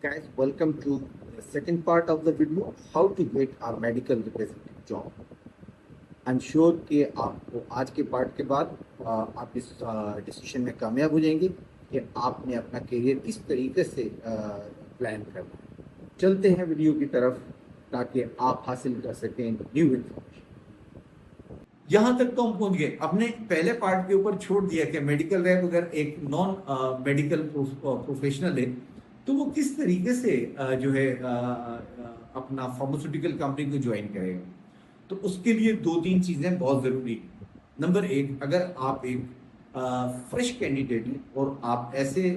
Guys, welcome to the second part of the video, how to get a medical representative job. I am sure कि आपको आज के part के बाद आप इस डिसीजन में कामयाब हो जाएंगे कि आपने अपना करियर किस तरीके से प्लान करना है। चलते हैं वीडियो की तरफ ताकि आप हासिल कर सकें न्यू इन्फॉर्मेशन। यहाँ तक तो हम पहुंच गए, अपने पहले पार्ट के ऊपर छोड़ दिया कि मेडिकल रैप अगर एक नॉन मेडिकल प्रोफेशनल है तो वो किस तरीके से जो है अपना फार्मास्यूटिकल कंपनी को ज्वाइन करेगा। तो उसके लिए दो तीन चीजें बहुत जरूरी है। नंबर एक, अगर आप एक फ्रेश कैंडिडेट हैं और आप ऐसे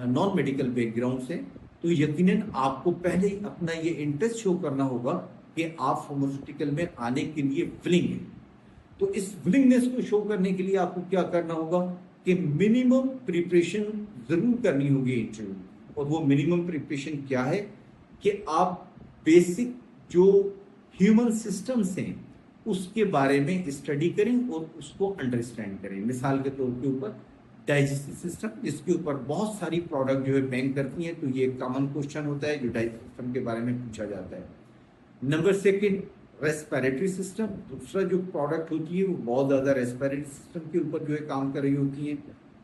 नॉन मेडिकल बैकग्राउंड से, तो यकीनन आपको पहले ही अपना ये इंटरेस्ट शो करना होगा कि आप फार्मास्यूटिकल में आने के लिए विलिंग हैं। तो इस विलिंगनेस को शो करने के लिए आपको क्या करना होगा कि मिनिमम प्रिपरेशन जरूर करनी होगी इंटरव्यू। और वो मिनिमम प्रिपरेशन क्या है कि आप बेसिक जो ह्यूमन सिस्टम्स हैं उसके बारे में स्टडी करें और उसको अंडरस्टैंड करें। मिसाल के तौर के ऊपर डाइजेस्टिव सिस्टम, जिसके ऊपर बहुत सारी प्रोडक्ट जो है बैंक करती हैं, तो ये एक कॉमन क्वेश्चन होता है जो डाइजेस्टिव सिस्टम के बारे में पूछा जाता है। Number second, respiratory system. दूसरा जो प्रोडक्ट होती है वो बहुत ज़्यादा रेस्पिरेटरी सिस्टम के ऊपर जो है काम कर रही होती है,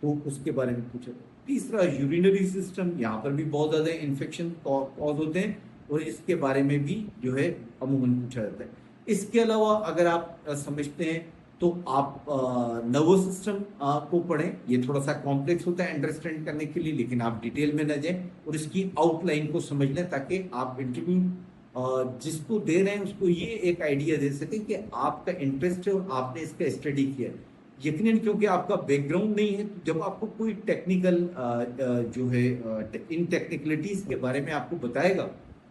तो उसके बारे में पूछा। तीसरा, यूरिनरी सिस्टम। यहाँ पर भी बहुत ज़्यादा इन्फेक्शन कॉज होते हैं और इसके बारे में भी जो है अमूमन पूछा जाता है। इसके अलावा अगर आप समझते हैं तो आप नर्वस सिस्टम को पढ़ें। ये थोड़ा सा कॉम्प्लेक्स होता है अंडरस्टैंड करने के लिए, लेकिन आप डिटेल में न जाएं और इसकी आउटलाइन को समझ लें ताकि आप इंटरव्यू जिसको दे रहे हैं उसको ये एक आइडिया दे सकें कि आपका इंटरेस्ट है और आपने इसका स्टडी किया है। यकीनन क्योंकि आपका बैकग्राउंड नहीं है, तो जब आपको कोई टेक्निकल जो है इन टेक्निकलिटीज के बारे में आपको बताएगा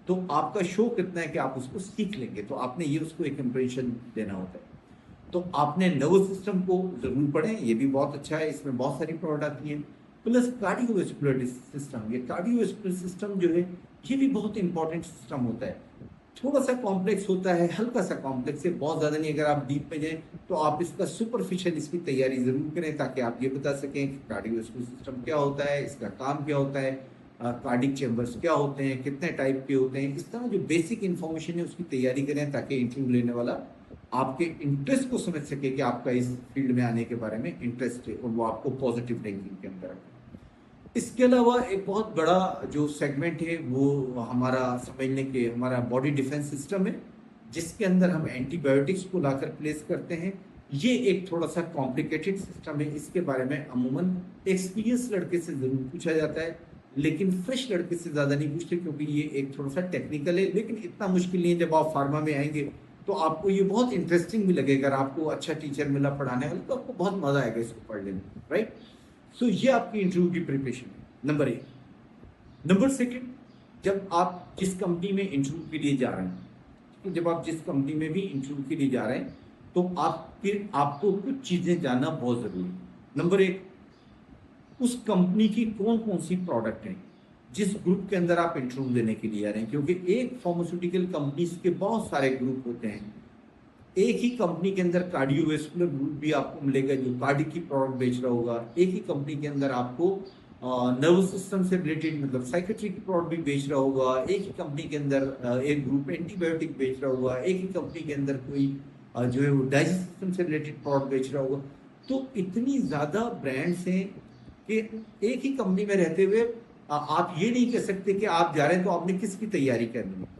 तो आपका शो कितना है कि आप उसको सीख लेंगे। तो आपने ये उसको एक इंप्रेशन देना होता है। तो आपने नर्वस सिस्टम को जरूर पढ़ें, ये भी बहुत अच्छा है, इसमें बहुत सारी प्रोडक्ट आती हैं। प्लस कार्डियोवैस्कुलर सिस्टम, ये कार्डियोवैस्कुलर सिस्टम जो है ये भी बहुत इंपॉर्टेंट सिस्टम होता है। थोड़ा सा कॉम्प्लेक्स होता है, हल्का सा कॉम्प्लेक्स है, बहुत ज़्यादा नहीं। अगर आप डीप में जाएं तो आप इसका सुपरफिशियल इसकी तैयारी जरूर करें ताकि आप ये बता सकें कि कार्डियोवैस्कुलर सिस्टम क्या होता है, इसका काम क्या होता है, कार्डिक चैम्बर्स क्या होते हैं, कितने टाइप के होते हैं। इस तरह जो बेसिक इन्फॉर्मेशन है उसकी तैयारी करें ताकि इंटरव्यू लेने वाला आपके इंटरेस्ट को समझ सके कि आपका इस फील्ड में आने के बारे में इंटरेस्ट है और वो आपको पॉजिटिव रैंकिंग के अंदर रखें। इसके अलावा एक बहुत बड़ा जो सेगमेंट है वो हमारा समझने के हमारा बॉडी डिफेंस सिस्टम है, जिसके अंदर हम एंटीबायोटिक्स को लाकर प्लेस करते हैं। ये एक थोड़ा सा कॉम्प्लिकेटेड सिस्टम है, इसके बारे में अमूमन एक्सपीरियंस लड़के से जरूर पूछा जाता है, लेकिन फ्रेश लड़के से ज़्यादा नहीं पूछते क्योंकि ये एक थोड़ा सा टेक्निकल है। लेकिन इतना मुश्किल नहीं है, जब आप फार्मा में आएंगे तो आपको ये बहुत इंटरेस्टिंग भी लगेगा। अगर आपको अच्छा टीचर मिला पढ़ाने वाला तो आपको बहुत मजा आएगा इसको पढ़ने में, राइट। सो ये आपकी इंटरव्यू की प्रिपरेशन है, नंबर एक। नंबर सेकंड, जब आप जिस कंपनी में इंटरव्यू के लिए जा रहे हैं, जब आप जिस कंपनी में भी इंटरव्यू के लिए जा रहे हैं तो आपको कुछ चीजें जानना बहुत जरूरी है। नंबर एक, उस कंपनी की कौन कौन सी प्रोडक्ट है जिस ग्रुप के अंदर आप इंटरव्यू देने के लिए आ रहे हैं, क्योंकि एक फार्मास्यूटिकल कंपनीज के बहुत सारे ग्रुप होते हैं। एक ही कंपनी के अंदर कार्डियोवैस्कुलर ग्रुप भी आपको मिलेगा जो कार्डिक की प्रोडक्ट बेच रहा होगा। एक ही कंपनी के अंदर आपको नर्वस सिस्टम से रिलेटेड मतलब साइकेट्री की प्रोडक्ट भी बेच रहा होगा। एक ही कंपनी के अंदर एक ग्रुप एंटीबायोटिक बेच रहा होगा। एक ही कंपनी के अंदर कोई जो है वो डाइजेस्टिव सिस्टम से रिलेटेड प्रोडक्ट बेच रहा होगा। तो इतनी ज़्यादा ब्रांड्स हैं कि एक ही कंपनी में रहते हुए आप ये नहीं कह सकते कि आप जा रहे हैं तो आपने किसकी तैयारी करनी है।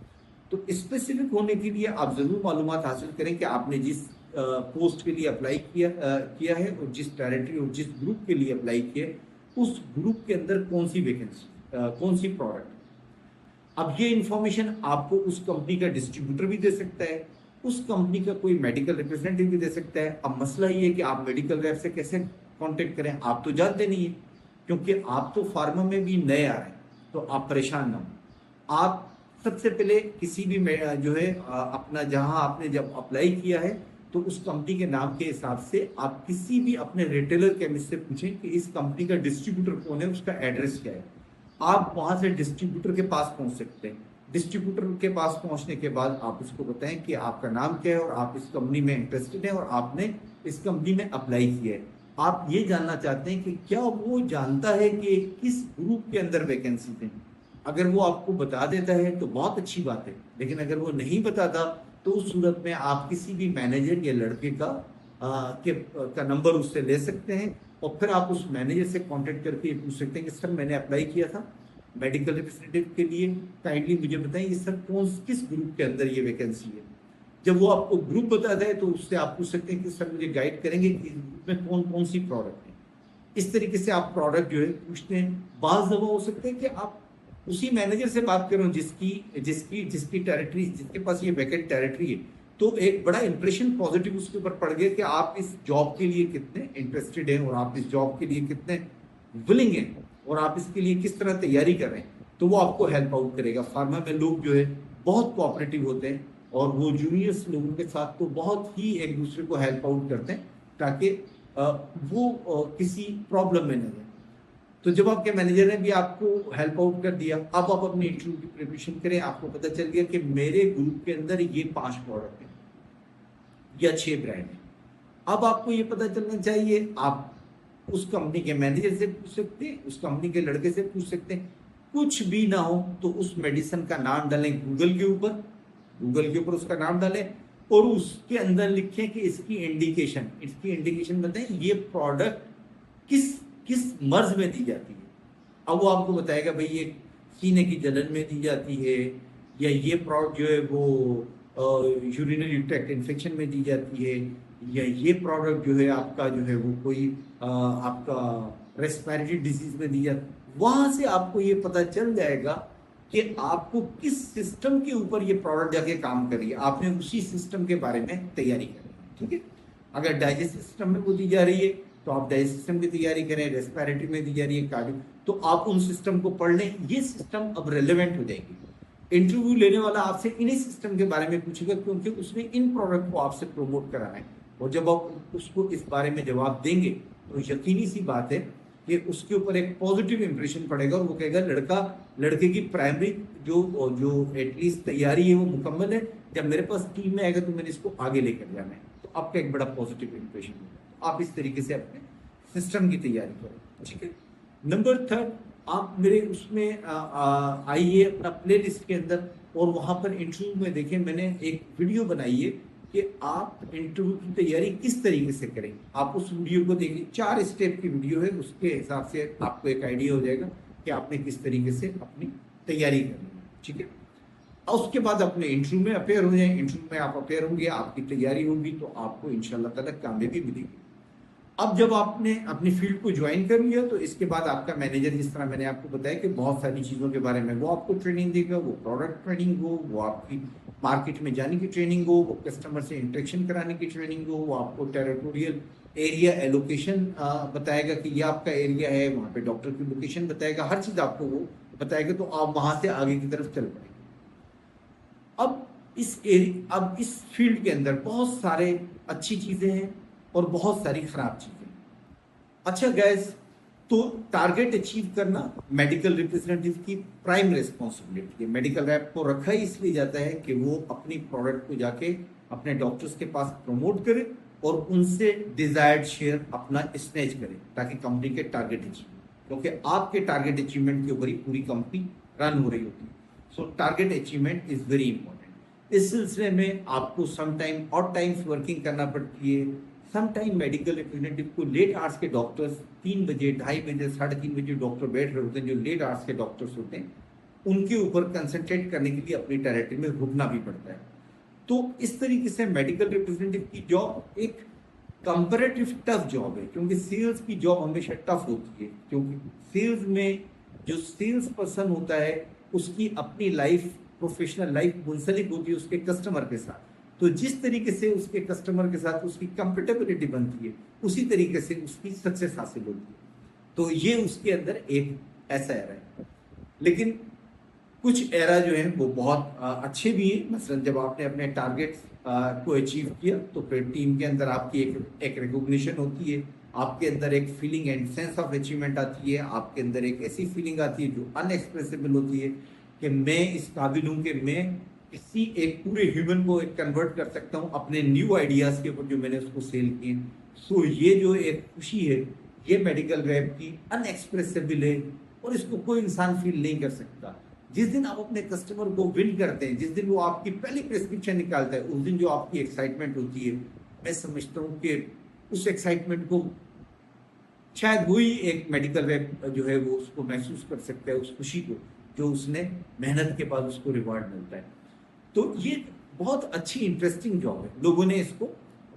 तो स्पेसिफिक होने के लिए आप जरूर मालूमात हासिल करें कि आपने जिस पोस्ट के लिए अप्लाई किया है और जिस टेरिटरी और जिस ग्रुप के लिए अप्लाई किया है उस ग्रुप के अंदर कौन सी वैकेंसी, कौन सी प्रोडक्ट। अब ये इंफॉर्मेशन आपको उस कंपनी का डिस्ट्रीब्यूटर भी दे सकता है, उस कंपनी का कोई मेडिकल रिप्रेजेंटेटिव भी दे सकता है। अब मसला ये है कि आप मेडिकल रेप से कैसे कांटेक्ट करें, आप तो जानते नहीं है, क्योंकि आप तो फार्मा में भी नए आ रहे हैं। तो आप परेशान ना हो। आप सबसे पहले किसी भी जो है अपना जहां आपने जब अप्लाई किया है तो उस कंपनी के नाम के हिसाब से आप किसी भी अपने रिटेलर केमिस्ट से पूछें कि इस कंपनी का डिस्ट्रीब्यूटर कौन है, उसका एड्रेस क्या है। आप वहां से डिस्ट्रीब्यूटर के पास पहुंच सकते हैं। डिस्ट्रीब्यूटर के पास पहुंचने के बाद आप उसको बताएं कि आपका नाम क्या है और आप इस कंपनी में इंटरेस्टेड हैं और आपने इस कंपनी में अप्लाई किया है। आप ये जानना चाहते हैं कि क्या वो जानता है कि किस ग्रुप के अंदर वैकेंसी है। अगर वो आपको बता देता है तो बहुत अच्छी बात है, लेकिन अगर वो नहीं बताता तो उस सूरत में आप किसी भी मैनेजर या लड़के का नंबर उससे ले सकते हैं, और फिर आप उस मैनेजर से कांटेक्ट करके ये पूछ सकते हैं कि सर मैंने अप्लाई किया था मेडिकल रिप्रेजेंटेटिव के लिए, काइंडली मुझे बताइए सर किस ग्रुप के अंदर ये वैकेंसी है। जब वो आपको ग्रुप बताता है तो उससे आप पूछ सकते हैं कि सर मुझे गाइड करेंगे कि इस ग्रुप में कौन कौन सी प्रोडक्ट है। इस तरीके से आप प्रोडक्ट जो है पूछते हैं। बाज दफा हो सकते हैं कि आप उसी मैनेजर से बात करो जिसकी जिसकी जिसकी टेरिटरी, जिसके पास ये वैकेंट टेरिटरी है, तो एक बड़ा इंप्रेशन पॉजिटिव उसके ऊपर पड़ गया कि आप इस जॉब के लिए कितने इंटरेस्टेड हैं और आप इस जॉब के लिए कितने विलिंग हैं और आप इसके लिए किस तरह तैयारी कर रहे हैं, तो वो आपको हेल्प आउट करेगा। फार्मा में लोग जो है बहुत कोऑपरेटिव होते हैं और वो जूनियर्स लोगों के साथ तो बहुत ही एक दूसरे को हेल्प आउट करते हैं ताकि वो किसी प्रॉब्लम में न जाए। तो जब आपके मैनेजर ने भी आपको हेल्प आउट कर दिया, अब आप अपनी इंटरव्यू की प्रिपरेशन करें। आपको पता चल गया कि मेरे ग्रुप के अंदर ये 5 प्रोडक्ट हैं या 6 ब्रांड हैं। अब आपको ये पता चलना चाहिए, आप उस कंपनी के मैनेजर से पूछ सकते हैं, उस कंपनी के लड़के से पूछ सकते हैं। कुछ भी ना हो तो उस मेडिसिन का नाम डालें गूगल के ऊपर उसका नाम डालें और उसके अंदर लिखें कि इसकी इंडिकेशन बताएं ये प्रोडक्ट किस किस मर्ज में दी जाती है। अब वो आपको बताएगा भाई ये सीने की जलन में दी जाती है, या ये प्रोडक्ट जो है वो यूरिनरी ट्रैक्ट इन्फेक्शन में दी जाती है, या ये प्रोडक्ट जो है आपका जो है वो कोई आपका रेस्पिरेटरी डिजीज में दी जाती है। वहां से आपको ये पता चल जाएगा कि आपको किस सिस्टम के ऊपर ये प्रोडक्ट जाके काम कर रही है। आपने उसी सिस्टम के बारे में तैयारी करनी है, ठीक है। अगर डाइजेस्टिव सिस्टम में वो दी जा रही है तो आप डाइजेस्टिव सिस्टम की तैयारी करें, रेस्पिरेटरी में दी जा रही है कार्डियो, तो आप उन सिस्टम को पढ़ लें। ये सिस्टम अब रेलेवेंट हो जाएंगे। इंटरव्यू लेने वाला आपसे इन्हीं सिस्टम के बारे में पूछेगा क्योंकि उसने इन प्रोडक्ट को आपसे प्रमोट कराना है, और जब आप उसको इस बारे में जवाब देंगे तो यकीनी सी बात है कि उसके ऊपर एक पॉजिटिव इंप्रेशन पड़ेगा और वो कहेगा लड़के की प्राइमरी जो एटलीस्ट तैयारी है वो मुकम्मल है, जब मेरे पास टीम में आएगा तो मैंने इसको आगे लेकर जाना है। तो आपका एक बड़ा पॉजिटिव इंप्रेशन होगा। तो आप इस तरीके से अपने सिस्टम की तैयारी करें, ठीक है। नंबर 3, आप मेरे उसमें आइए अपना प्ले लिस्ट के अंदर और वहां पर इंटरव्यू में देखें, मैंने एक वीडियो बनाई है कि आप इंटरव्यू की तैयारी किस तरीके से करें। आप उस वीडियो को देखिए, 4 स्टेप की वीडियो है, उसके हिसाब से आपको एक आइडिया हो जाएगा कि आपने किस तरीके से अपनी तैयारी करनी है, ठीक है। और उसके बाद अपने इंटरव्यू में अपेयर हो जाए। इंटरव्यू में आप अपेयर होंगे, आपकी तैयारी होगी तो आपको इंशाल्लाह ताला कामयाबी मिलेगी। अब जब आपने अपनी फील्ड को ज्वाइन कर लिया तो इसके बाद आपका मैनेजर, जिस तरह मैंने आपको बताया कि बहुत सारी चीज़ों के बारे में वो आपको ट्रेनिंग देगा, वो प्रोडक्ट ट्रेनिंग हो, वो आपकी मार्केट में जाने की ट्रेनिंग हो, वो कस्टमर से इंटरेक्शन कराने की ट्रेनिंग हो, वो आपको टेरिटोरियल एरिया एलोकेशन बताएगा कि ये आपका एरिया है, वहाँ पे डॉक्टर की लोकेशन बताएगा, हर चीज़ आपको वो बताएगा, तो आप वहाँ से आगे की तरफ चल पड़ेंगे। अब इस फील्ड के अंदर बहुत सारे अच्छी चीज़ें हैं और बहुत सारी खराब चीजें। अच्छा गैस, तो टारगेट अचीव करना मेडिकल रिप्रेजेंटेटिव की प्राइम रिस्पॉन्सिबिलिटी है। मेडिकल रैप को रखा ही इसलिए जाता है कि वो अपनी प्रोडक्ट को जाके अपने डॉक्टर्स के पास प्रमोट करे और उनसे डिजायर्ड शेयर अपना स्नेच करे ताकि कंपनी के टारगेट अचीव, क्योंकि आपके टारगेट अचीवमेंट के ऊपर ही पूरी कंपनी रन हो रही होती है। सो target achievement is very important. इस सिलसिले में आपको समटाइम ऑड टाइम्स वर्किंग करना पड़ती है। समटाइम मेडिकल रिप्रेजेंटेटिव को लेट आवर्स के डॉक्टर्स 3 बजे, 2:30 बजे, 3:30 बजे डॉक्टर बैठ रहे होते हैं, जो लेट आवर्स के डॉक्टर्स होते हैं, उनके ऊपर कंसंट्रेट करने के लिए अपनी टेरिटरी में रुकना भी पड़ता है। तो इस तरीके से मेडिकल रिप्रेजेंटेटिव की जॉब एक कंपैरेटिव टफ जॉब है, क्योंकि सेल्स की जॉब हमेशा टफ होती है, क्योंकि सेल्स में जो सेल्स पर्सन होता है उसकी अपनी लाइफ, प्रोफेशनल लाइफ मुंसलिक होती है उसके कस्टमर के साथ। तो जिस तरीके से उसके कस्टमर के साथ उसकी कंफर्टेबिलिटी बनती है उसी तरीके से उसकी सक्सेस हासिल होती है। तो ये उसके अंदर एक ऐसा एरा है। लेकिन कुछ एरा जो है वो बहुत अच्छे भी हैं। मसलन जब आपने अपने टारगेट्स को अचीव किया तो फिर टीम के अंदर आपकी एक रिकॉग्निशन होती है, आपके अंदर एक feeling and sense of achievement आती है, आपके अंदर एक ऐसी फीलिंग आती है जो अनएक्सप्रेसिबल होती है कि मैं इस काबिल हूँ कि मैं किसी एक पूरे ह्यूमन को एक कन्वर्ट कर सकता हूँ अपने न्यू आइडियाज के ऊपर जो मैंने उसको सेल किए। सो ये जो एक खुशी है ये मेडिकल रैप की अनएक्सप्रेसिबल है और इसको कोई इंसान फील नहीं कर सकता। जिस दिन आप अपने कस्टमर को विन करते हैं, जिस दिन वो आपकी पहली प्रेस्क्रिप्शन निकालता है, उस दिन जो आपकी एक्साइटमेंट होती है, मैं समझता हूँ कि उस एक्साइटमेंट को शायद वही एक मेडिकल रैप जो है वो उसको महसूस कर सकता है, उस खुशी को जो उसने मेहनत के बाद उसको रिवार्ड मिलता है। तो ये बहुत अच्छी इंटरेस्टिंग जॉब है। लोगों ने इसको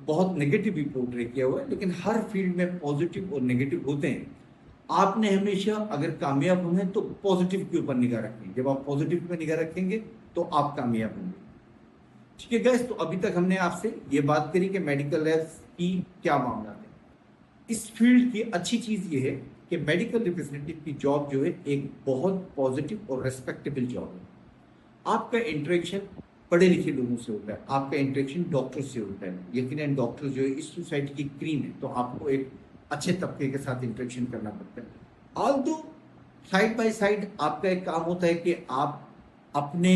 बहुत नेगेटिव भी पोर्ट्रे किया हुआ है, लेकिन हर फील्ड में पॉजिटिव और नेगेटिव होते हैं। आपने हमेशा अगर कामयाब होना है तो पॉजिटिव के ऊपर निगाह रखें। जब आप पॉजिटिव पे निगाह रखेंगे तो आप कामयाब होंगे। ठीक है गाइस, तो अभी तक हमने आपसे ये बात करी कि मेडिकल लैब्स की क्या मामला है। इस फील्ड की अच्छी चीज ये है कि मेडिकल रिप्रेजेंटेटिव की जॉब जो है एक बहुत पॉजिटिव और रेस्पेक्टेबल जॉब है। आपका इंटरेक्शन पढ़े लिखे लोगों से होता है, आपका इंटरेक्शन डॉक्टर से होता है। यकीनन डॉक्टर जो है इस सोसाइटी की क्रीम है, तो आपको एक अच्छे तबके के साथ इंटरेक्शन करना पड़ता है। ऑल्दो साइड बाय साइड आपका एक काम होता है कि आप अपने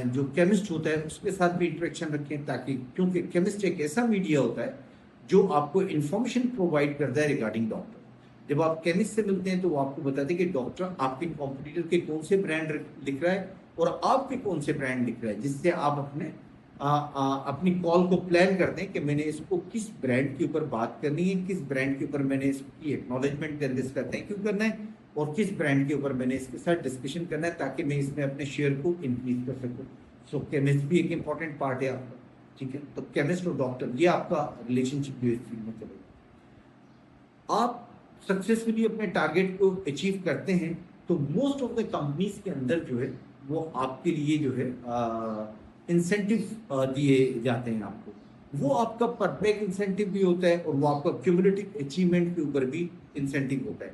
जो केमिस्ट होता है उसके साथ भी इंटरेक्शन रखें, ताकि क्योंकि केमिस्ट एक ऐसा मीडिया होता है जो आपको इंफॉर्मेशन प्रोवाइड करता है रिगार्डिंग डॉक्टर। जब आप केमिस्ट से मिलते हैं तो वो आपको बताते हैं कि डॉक्टर आपके कॉम्पिटिटर के कौन से ब्रांड लिख रहा है और आपके कौन से ब्रांड लिख रहा है, जिससे आप अपनी कॉल को प्लान करते हैं कि मैंने इसको किस ब्रांड के ऊपर बात करनी है, किस ब्रांड के ऊपर मैंने इसकी एक्नॉलेजमेंट करके इसका थैंक यू करना है, और किस ब्रांड के ऊपर मैंने इसके साथ डिस्कशन करना है ताकि मैं इसमें अपने शेयर को इंक्रीज कर सकूं। सो केमिस्ट भी एक इंपॉर्टेंट पार्ट है आपका। ठीक है, तो केमिस्ट और डॉक्टर ये आपका रिलेशनशिप जो इस फील्ड में चलेगा। आप सक्सेसफुली अपने टारगेट को अचीव करते हैं तो मोस्ट ऑफ द कंपनीज के अंदर जो है वो आपके लिए जो है इंसेंटिव दिए जाते हैं आपको। वो आपका परफेक्ट इंसेंटिव भी होता है और वो आपका क्यूमुलेटिव अचीवमेंट के ऊपर भी इंसेंटिव होता है।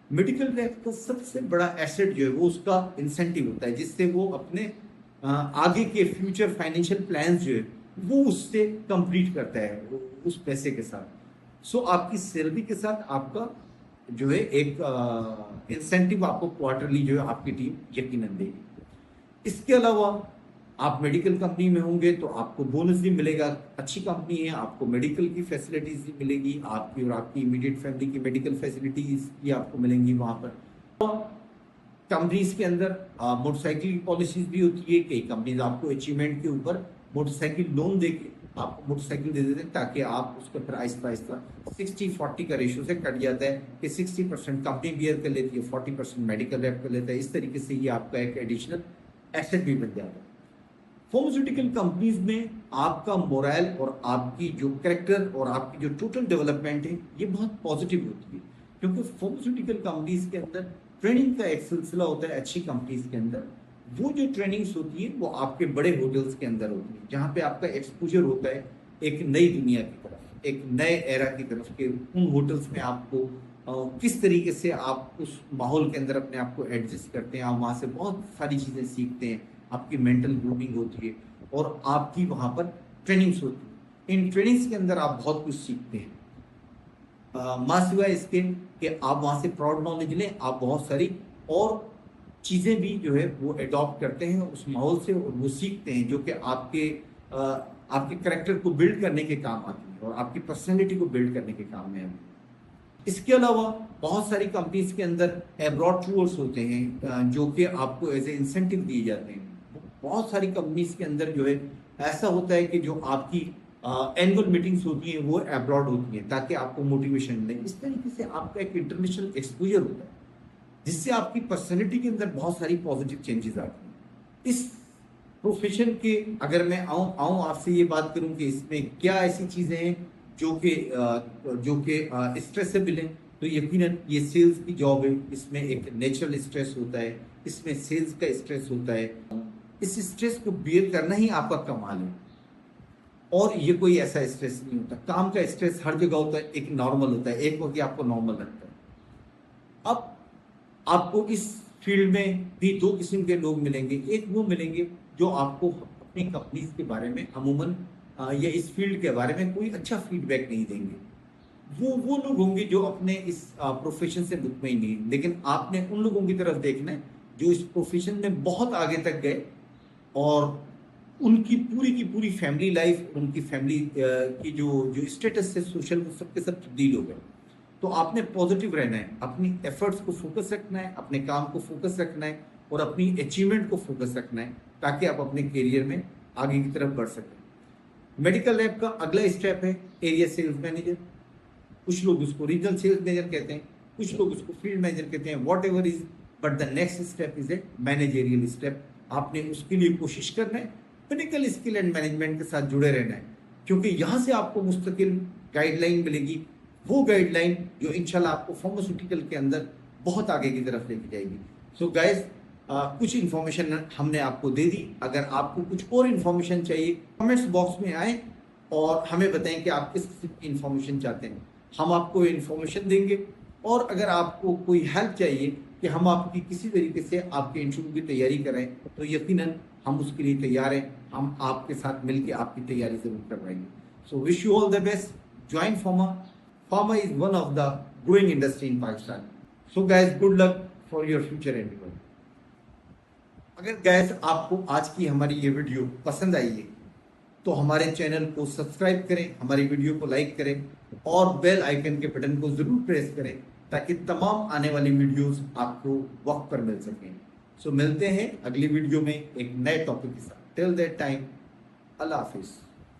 मेडिकल रैप का सबसे बड़ा एसेट जो है वो उसका इंसेंटिव होता है, जिससे वो अपने आगे के फ्यूचर फाइनेंशियल प्लान्स जो है वो उससे कंप्लीट करता है उस पैसे के साथ। सो आपकी सैलरी के साथ आपका जो है एक इंसेंटिव आपको क्वार्टरली जो है आपकी टीम यकीनन देगी। इसके अलावा आप मेडिकल कंपनी में होंगे तो आपको बोनस भी मिलेगा। अच्छी कंपनी है, आपको मेडिकल की फैसिलिटीज भी मिलेगी, आपकी और आपकी इमीडिएट फैमिली की मेडिकल फैसिलिटीज भी आपको मिलेंगी वहां पर। कंपनीज के अंदर मोटरसाइकिल की पॉलिसीज भी होती है। कई कंपनीज आपको अचीवमेंट के ऊपर मोटरसाइकिल लोन देके आपको मोटरसाइकिल दे देते हैं, ताकि आप उसका फिर आहिस्ता आहिस्ता 60-40 का रेशियो से कट जाता है कि 60% कंपनी बियर कर लेती है, 40% मेडिकल रैप कर लेता है। इस तरीके से ये आपका एक एडिशनल एसेट भी बन जाता है। फार्मास्यूटिकल कंपनीज में आपका मोरल और आपकी जो कैरेक्टर और आपकी जो टोटल डेवलपमेंट है ये बहुत पॉजिटिव होती है, क्योंकि फार्मास्यूटिकल कंपनीज के अंदर ट्रेनिंग का एक सिलसिला होता है। अच्छी कंपनीज के अंदर वो जो ट्रेनिंग्स होती है वो आपके बड़े होटल्स के अंदर होती है, जहाँ पे आपका एक्सपोजर होता है एक नई दुनिया की तरफ, एक नए एरा की तरफ के। उन होटल्स में आपको किस तरीके से आप उस माहौल के अंदर अपने आप को एडजस्ट करते हैं, आप वहाँ से बहुत सारी चीज़ें सीखते हैं। आपकी मेंटल ग्रूमिंग होती है और आपकी वहाँ पर ट्रेनिंग्स होती है। इन ट्रेनिंग्स के अंदर आप बहुत कुछ सीखते हैं। माँ सिवाय इसके कि आप वहाँ से प्राउड नॉलेज लें, आप बहुत सारी और चीज़ें भी जो है वो अडॉप्ट करते हैं उस माहौल से, और वो सीखते हैं जो कि आपके करेक्टर को बिल्ड करने के काम आती है और आपकी पर्सनैलिटी को बिल्ड करने के काम में है। इसके अलावा बहुत सारी कंपनीज के अंदर एब्रॉड टूर्स होते हैं जो कि आपको एज ए इंसेंटिव दिए जाते हैं। बहुत सारी कंपनीज के अंदर जो है ऐसा होता है कि जो आपकी एनुअल मीटिंग्स होती हैं वो एब्रॉड होती हैं, ताकि आपको मोटिवेशन मिले। इस तरीके से आपका एक इंटरनेशनल एक्सपोजर होता है, जिससे आपकी पर्सनैलिटी के अंदर बहुत सारी पॉजिटिव चेंजेस आती हैं। इस प्रोफेशन के अगर मैं आऊँ आपसे ये बात करूं कि इसमें क्या ऐसी चीज़ें हैं जो कि स्ट्रेसेबल हैं, तो यकीनन ये सेल्स की जॉब है। इसमें एक नेचुरल स्ट्रेस होता है, इसमें सेल्स का स्ट्रेस होता है। इस स्ट्रेस को बियर करना ही आपका कमाल है, और ये कोई ऐसा स्ट्रेस नहीं होता। काम का स्ट्रेस हर जगह होता है, एक नॉर्मल होता है, एक वक्त आपको नॉर्मल लगता है। अब आपको इस फील्ड में भी दो किस्म के लोग मिलेंगे। एक वो मिलेंगे जो आपको अपनी कंपनीज के बारे में अमूमन या इस फील्ड के बारे में कोई अच्छा फीडबैक नहीं देंगे। वो लोग होंगे जो अपने इस प्रोफेशन से मुतमईन नहीं। लेकिन आपने उन लोगों की तरफ देखना है जो इस प्रोफेशन में बहुत आगे तक गए और उनकी की पूरी फैमिली लाइफ, उनकी फैमिली की जो स्टेटस है सोशल, वो सबके सब तब्दील हो गए। तो आपने पॉजिटिव रहना है, अपनी एफर्ट्स को फोकस रखना है, अपने काम को फोकस रखना है और अपनी अचीवमेंट को फोकस रखना है ताकि आप अपने करियर में आगे की तरफ बढ़ सकें। मेडिकल रैप का अगला स्टेप है एरिया सेल्स मैनेजर। कुछ लोग उसको रीजनल सेल्स मैनेजर कहते हैं, कुछ लोग उसको फील्ड मैनेजर कहते हैं, what ever is, but the next step is a managerial step. आपने उसके लिए कोशिश करना है, क्लिनिकल स्किल एंड मैनेजमेंट के साथ जुड़े रहना है, क्योंकि यहाँ से आपको मुस्तकिल गाइडलाइन मिलेगी, वो गाइडलाइन जो इंशाल्लाह आपको फार्मास्यूटिकल के अंदर बहुत आगे की तरफ लेके जाएगी। सो गाइस, कुछ इन्फॉर्मेशन हमने आपको दे दी। अगर आपको कुछ और इन्फॉर्मेशन चाहिए, कमेंट्स बॉक्स में आए और हमें बताएं कि आप किस इन्फॉर्मेशन चाहते हैं, हम आपको इन्फॉर्मेशन देंगे। और अगर आपको कोई हेल्प चाहिए कि हम आपकी किसी तरीके से आपके इंटरव्यू की तैयारी करें, तो यकीनन हम उसके लिए तैयार हैं। हम आपके साथ मिलकर आपकी तैयारी जरूर करवाएंगे। So wish you all the best, join pharma. Pharma is one of the growing industry in Pakistan. So guys, good luck for your future Endeavour. अगर गाइस आपको आज की हमारी ये वीडियो पसंद आई है तो हमारे चैनल को सब्सक्राइब करें, हमारी वीडियो को लाइक करें और बेल आइकन के बटन को जरूर प्रेस करें ताकि तमाम आने वाली वीडियोस आपको वक्त पर मिल सकें। सो मिलते हैं अगली वीडियो में एक नए टॉपिक के साथ। Till that time, Allah Hafiz.